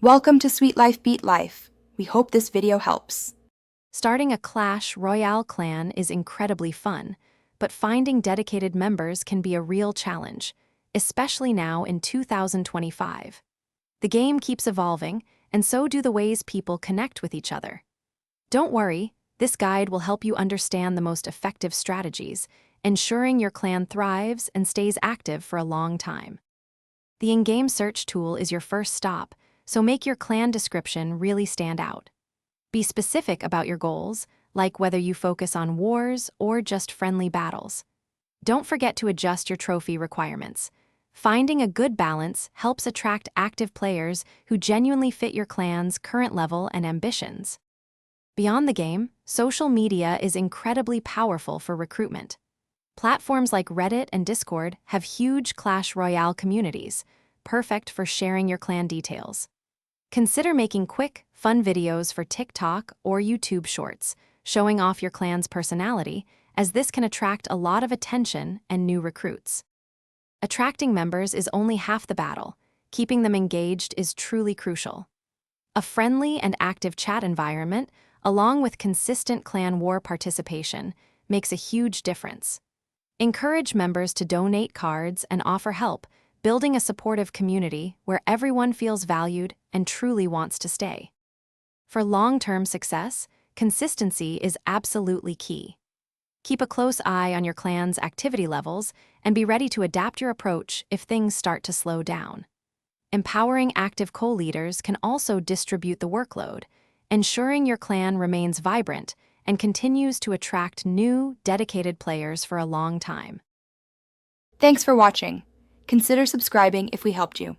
Welcome to Sweet Life Beat Life. We hope this video helps. Starting a Clash Royale clan is incredibly fun, but finding dedicated members can be a real challenge, especially now in 2025. The game keeps evolving, and so do the ways people connect with each other. Don't worry, this guide will help you understand the most effective strategies, ensuring your clan thrives and stays active for a long time. The in-game search tool is your first stop, so make your clan description really stand out. Be specific about your goals, like whether you focus on wars or just friendly battles. Don't forget to adjust your trophy requirements. Finding a good balance helps attract active players who genuinely fit your clan's current level and ambitions. Beyond the game, social media is incredibly powerful for recruitment. Platforms like Reddit and Discord have huge Clash Royale communities, perfect for sharing your clan details. Consider making quick, fun videos for TikTok or YouTube Shorts, showing off your clan's personality, as this can attract a lot of attention and new recruits. Attracting members is only half the battle. Keeping them engaged is truly crucial. A friendly and active chat environment, along with consistent clan war participation, makes a huge difference. Encourage members to donate cards and offer help, building a supportive community where everyone feels valued and truly wants to stay. For long-term success, consistency is absolutely key. Keep a close eye on your clan's activity levels and be ready to adapt your approach if things start to slow down. Empowering active co-leaders can also distribute the workload, ensuring your clan remains vibrant and continues to attract new, dedicated players for a long time. Thanks for watching. Consider subscribing if we helped you.